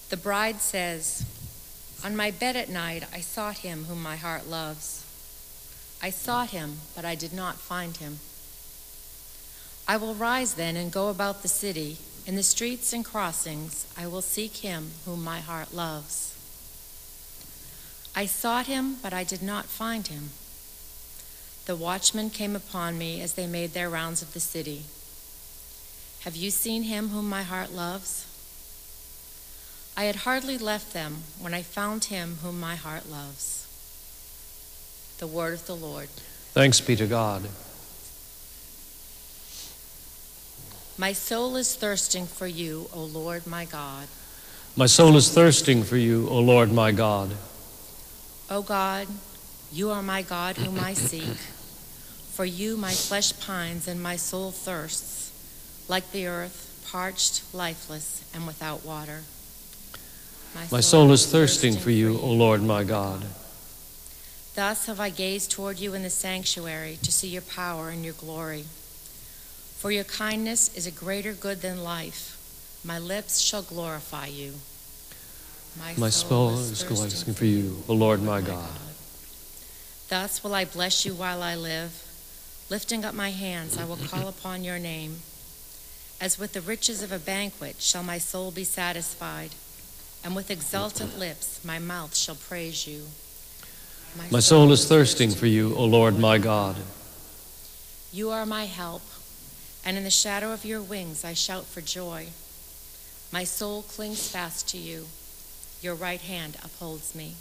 The bride says, "On my bed at night I sought him whom my heart loves. I sought him, but I did not find him. I will rise then and go about the city. In the streets and crossings I will seek him whom my heart loves. I sought him, but I did not find him. The watchmen came upon me as they made their rounds of the city. Have you seen him whom my heart loves? I had hardly left them when I found him whom my heart loves." The word of the Lord. Thanks be to God. My soul is thirsting for you, O Lord my God. My soul is thirsting for you, O Lord my God. O God, you are my God whom I seek. For you my flesh pines and my soul thirsts, like the earth, parched, lifeless, and without water. My soul is thirsting for you, O Lord my God. Thus have I gazed toward you in the sanctuary to see your power and your glory. For your kindness is a greater good than life. My lips shall glorify you. My soul is thirsting for you, O Lord my God. Thus will I bless you while I live. Lifting up my hands, I will call upon your name. As with the riches of a banquet shall my soul be satisfied, and with exultant lips my mouth shall praise you. My soul is thirsting for you, O Lord my God. You are my help, and in the shadow of your wings I shout for joy. My soul clings fast to you. Your right hand upholds me.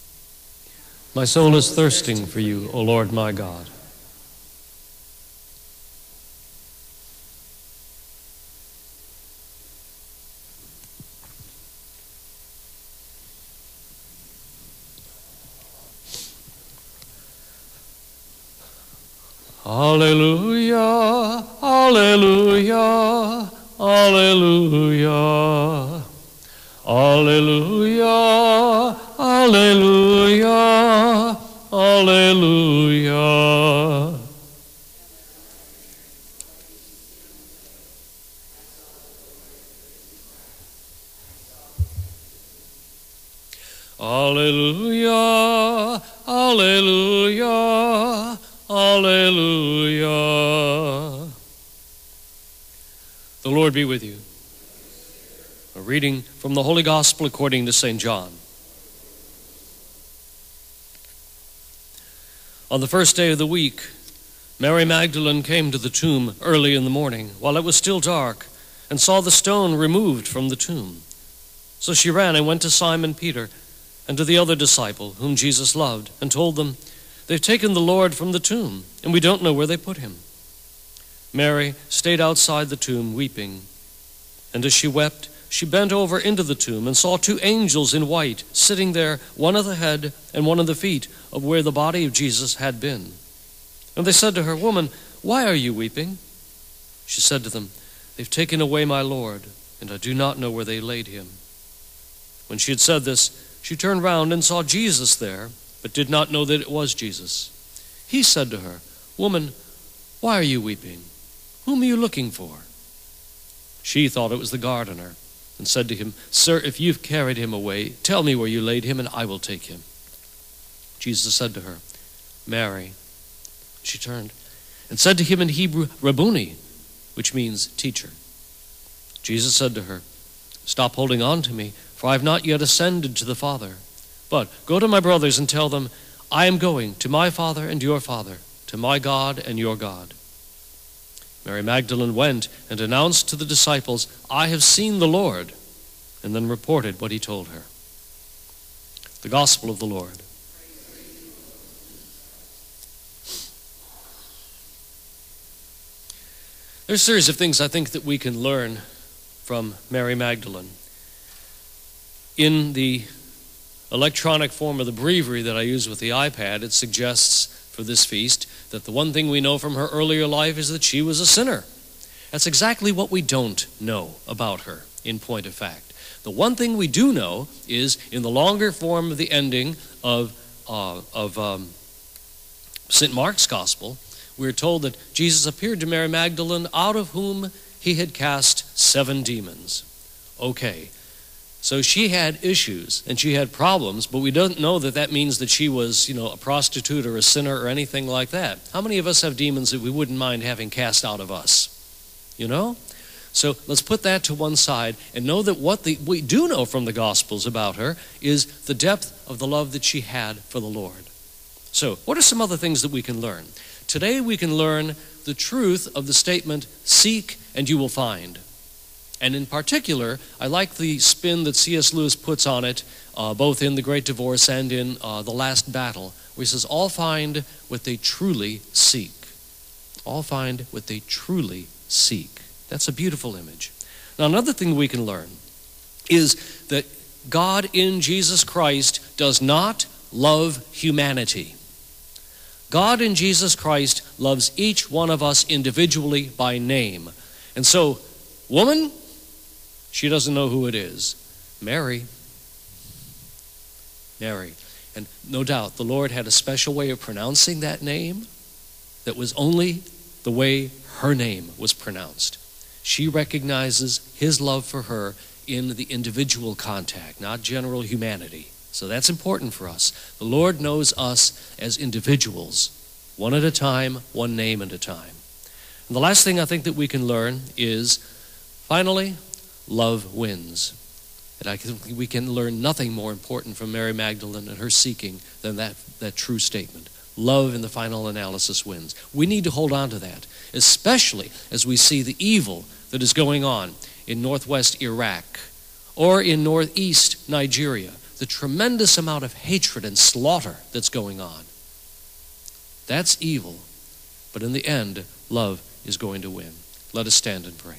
My soul is thirsting for you, O Lord my God. Alleluia, alleluia, alleluia. Alleluia, alleluia, alleluia. Alleluia, alleluia, alleluia. The Lord be with you. A reading from the Holy Gospel according to St. John. On the first day of the week, Mary Magdalene came to the tomb early in the morning, while it was still dark, and saw the stone removed from the tomb. So she ran and went to Simon Peter and to the other disciple whom Jesus loved, and told them, "They've taken the Lord from the tomb, and we don't know where they put him." Mary stayed outside the tomb weeping, and as she wept, she bent over into the tomb and saw two angels in white sitting there, one at the head and one at the feet of where the body of Jesus had been. And they said to her, "Woman, why are you weeping?" She said to them, "They've taken away my Lord, and I do not know where they laid him." When she had said this, she turned round and saw Jesus there, but did not know that it was Jesus. He said to her, "Woman, why are you weeping? Whom are you looking for?" She thought it was the gardener, and said to him, "Sir, if you've carried him away, tell me where you laid him, and I will take him." Jesus said to her, "Mary." She turned and said to him in Hebrew, "Rabboni," which means teacher. Jesus said to her, "Stop holding on to me, for I have not yet ascended to the Father. But go to my brothers and tell them, I am going to my Father and your Father, to my God and your God." Mary Magdalene went and announced to the disciples, "I have seen the Lord," and then reported what he told her. The Gospel of the Lord. There's a series of things I think that we can learn from Mary Magdalene. In the electronic form of the breviary that I use with the iPad, it suggests for this feast that the one thing we know from her earlier life is that she was a sinner. That's exactly what we don't know about her, in point of fact. The one thing we do know is in the longer form of the ending of St. Mark's Gospel, we're told that Jesus appeared to Mary Magdalene, out of whom he had cast 7 demons. Okay, So she had issues and she had problems, but we don't know that that means that she was, a prostitute or a sinner or anything like that. How many of us have demons that we wouldn't mind having cast out of us? So let's put that to one side and know that what we do know from the Gospels about her is the depth of the love that she had for the Lord. So what are some other things that we can learn? Today we can learn the truth of the statement, seek and you will find. And in particular, I like the spin that C.S. Lewis puts on it, both in The Great Divorce and in The Last Battle, where he says, all find what they truly seek. All find what they truly seek. That's a beautiful image. Now, another thing we can learn is that God in Jesus Christ does not love humanity. God in Jesus Christ loves each one of us individually by name. And so, woman, she doesn't know who it is. Mary. And no doubt the Lord had a special way of pronouncing that name that was only the way her name was pronounced. She recognizes his love for her in the individual contact, not general humanity. So that's important for us. The Lord knows us as individuals, one at a time, one name at a time. And the last thing I think that we can learn is, finally, love wins. And I think we can learn nothing more important from Mary Magdalene and her seeking than that true statement. Love in the final analysis wins. We need to hold on to that, especially as we see the evil that is going on in northwest Iraq or in northeast Nigeria, the tremendous amount of hatred and slaughter that's going on. That's evil, but in the end, love is going to win. Let us stand and pray.